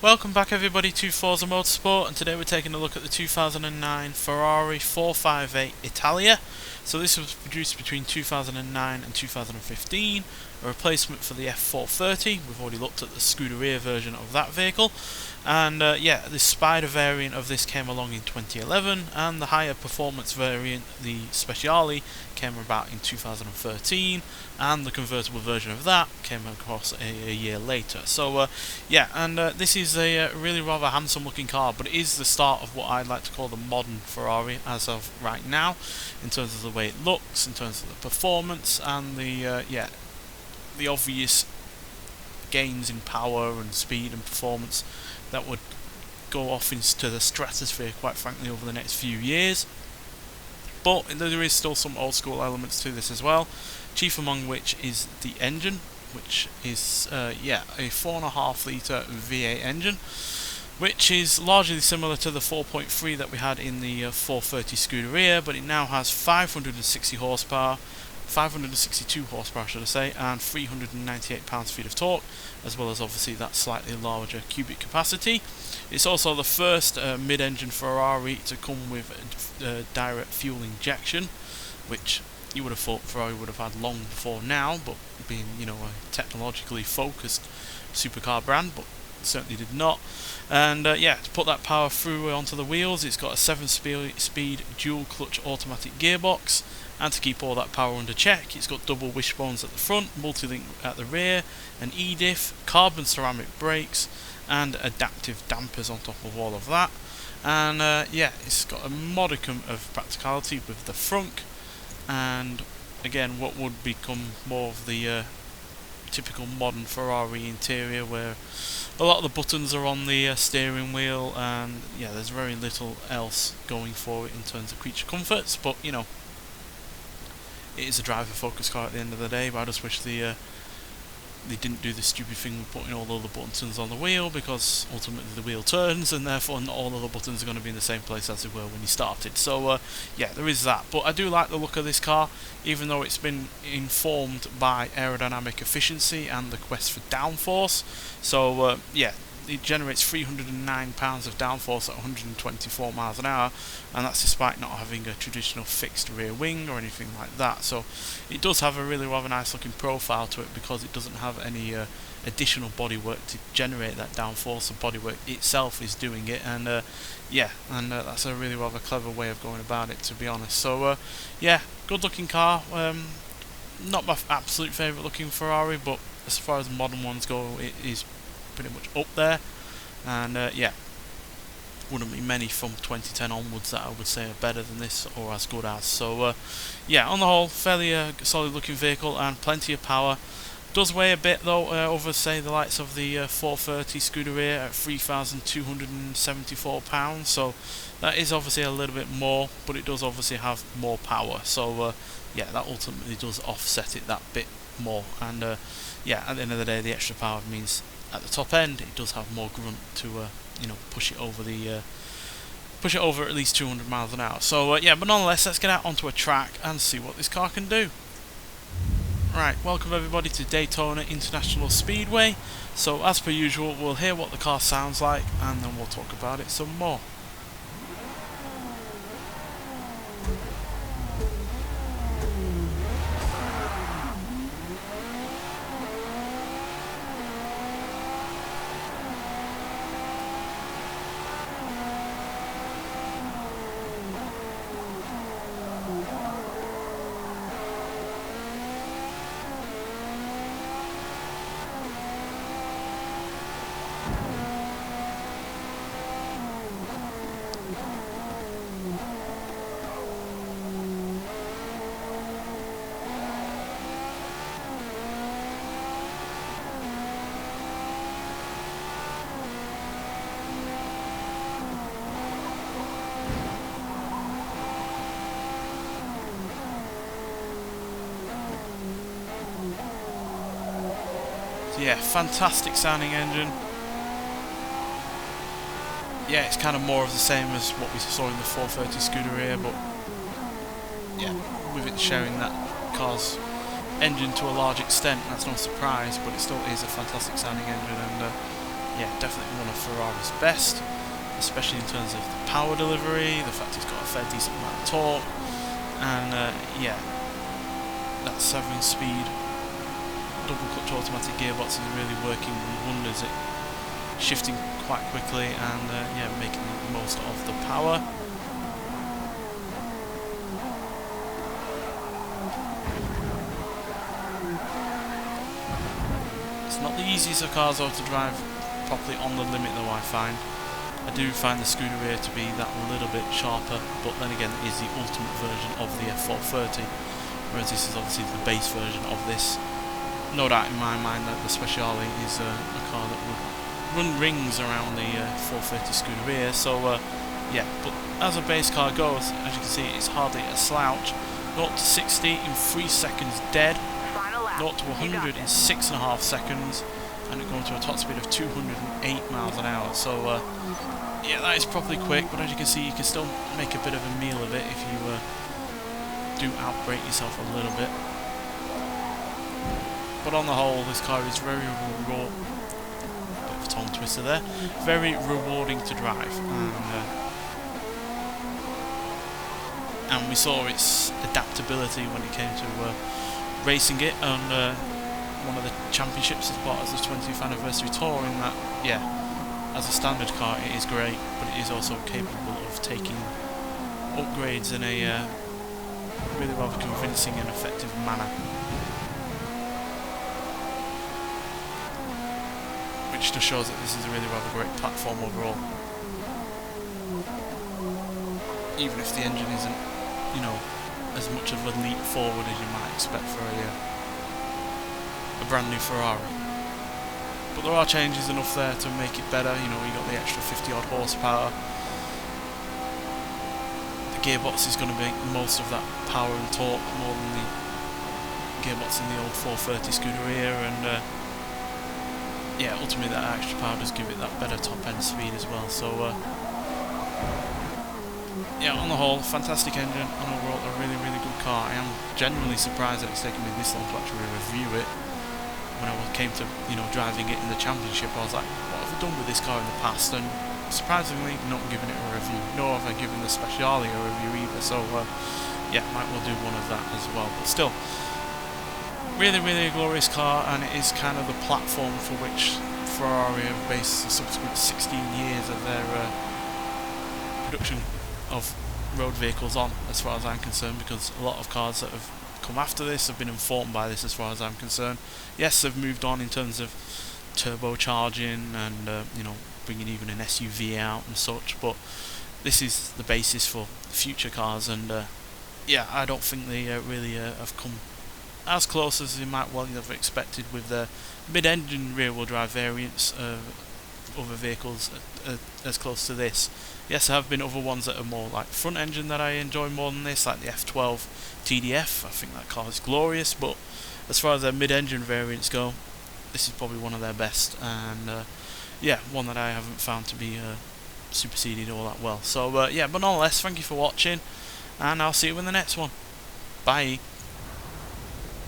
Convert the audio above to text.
Welcome back everybody to Forza Motorsport, and today we're taking a look at the 2009 Ferrari 458 Italia. So this was produced between 2009 and 2015, a replacement for the F430. We've already looked at the Scuderia version of that vehicle, and the Spider variant of this came along in 2011, and the higher performance variant, the Speciale, came about in 2013, and the convertible version of that came across a year later. So this is a really rather handsome looking car, but it is the start of what I'd like to call the modern Ferrari as of right now, in terms of the way it looks, in terms of the performance, and the obvious gains in power and speed and performance that would go off into the stratosphere, quite frankly, over the next few years. But there is still some old school elements to this as well, chief among which is the engine, which is a 4.5 litre V8 engine, which is largely similar to the 4.3 that we had in the 430 Scuderia, but it now has 560 horsepower, 562 horsepower should I say, and 398 pounds-feet of torque, as well as obviously that slightly larger cubic capacity. It's also the first mid-engine Ferrari to come with direct fuel injection, which you would have thought Ferrari would have had long before now, but being a technologically focused supercar brand, but certainly did not. And to put that power through onto the wheels, it's got a 7-speed dual clutch automatic gearbox, and to keep all that power under check, it's got double wishbones at the front, multi-link at the rear, an E-diff, carbon ceramic brakes, and adaptive dampers on top of all of that. And it's got a modicum of practicality with the frunk, and again what would become more of the typical modern Ferrari interior, where a lot of the buttons are on the steering wheel, and there's very little else going for it in terms of creature comforts. But it is a driver focused car at the end of the day, but I just wish they didn't do the stupid thing with putting all the other buttons on the wheel, because ultimately the wheel turns, and therefore not all of the buttons are going to be in the same place as they were when you started. So there is that. But I do like the look of this car, even though it's been informed by aerodynamic efficiency and the quest for downforce. So it generates 309 pounds of downforce at 124 miles an hour, and that's despite not having a traditional fixed rear wing or anything like that. So it does have a really rather nice looking profile to it, because it doesn't have any additional bodywork to generate that downforce. The bodywork itself is doing it, and that's a really rather clever way of going about it, to be honest. So good looking car. Not my absolute favourite looking Ferrari, but as far as modern ones go, it is pretty much up there, and wouldn't be many from 2010 onwards that I would say are better than this or as good as. So on the whole, fairly solid looking vehicle and plenty of power. Does weigh a bit though, over say the likes of the 430 Scuderia at 3,274 pounds, so that is obviously a little bit more, but it does obviously have more power. So that ultimately does offset it that bit more, and at the end of the day, the extra power means at the top end it does have more grunt to push it over at least 200 miles an hour. So but nonetheless, let's get out onto a track and see what this car can do. Right, welcome everybody to Daytona International Speedway. So as per usual, we'll hear what the car sounds like, and then we'll talk about it some more. Fantastic sounding engine. It's kind of more of the same as what we saw in the 430 Scuderia, but with it sharing that car's engine to a large extent, that's no surprise, but it still is a fantastic sounding engine, and yeah, definitely one of Ferrari's best, especially in terms of the power delivery, the fact it's got a fair decent amount of torque, and yeah, that 7-speed double clutch automatic gearbox is really working wonders. It shifting quite quickly and yeah, making the most of the power. It's not the easiest of cars though to drive properly on the limit though, I find. I do find the Scuderia to be that little bit sharper, but then again it is the ultimate version of the F430, whereas this is obviously the base version of this. No doubt in my mind that the Speciale is a car that would run rings around the 430 Scuderia, so yeah, but as a base car goes, as you can see, it's hardly a slouch. 0 to 60 in 3 seconds dead. 0 to 100 in 6.5 seconds, and it going to a top speed of 208 miles an hour. So yeah, that is probably quick, but as you can see, you can still make a bit of a meal of it if you do outbrake yourself a little bit. But on the whole, this car is very raw. Bit of a tongue twister there. Very rewarding to drive, and we saw its adaptability when it came to racing it on one of the championships as part of the 20th anniversary tour. In that, yeah, as a standard car, it is great, but it is also capable of taking upgrades in a really rather convincing and effective manner. Which just shows that this is a really rather great platform overall. Even if the engine isn't, you know, as much of a leap forward as you might expect for a brand new Ferrari. But there are changes enough there to make it better. You know, you got the extra 50 odd horsepower. The gearbox is going to make most of that power and torque more than the gearbox in the old 430 Scuderia, and yeah, ultimately that extra power does give it that better top end speed as well. So yeah, on the whole, fantastic engine, and overall a really, really good car. I am genuinely surprised that it's taken me this long to actually review it. When I came to, you know, driving it in the championship, I was like, what have I done with this car in the past? And surprisingly, not giving it a review, nor have I given the Speciale a review either. So yeah, might well do one of that as well. But still, really, really a glorious car, and it is kind of the platform for which Ferrari have based the subsequent 16 years of their production of road vehicles on, as far as I'm concerned, because a lot of cars that have come after this have been informed by this, as far as I'm concerned. Yes, they've moved on in terms of turbocharging and you know, bringing even an SUV out and such, but this is the basis for future cars, and yeah, I don't think they really have come as close as they might well have expected with the mid-engine rear-wheel drive variants of other vehicles as close to this. Yes, there have been other ones that are more like front engine that I enjoy more than this, like the F12 TDF. I think that car is glorious, but as far as their mid-engine variants go, this is probably one of their best, and yeah, one that I haven't found to be superseded all that well. So yeah, but nonetheless, thank you for watching, and I'll see you in the next one. Bye.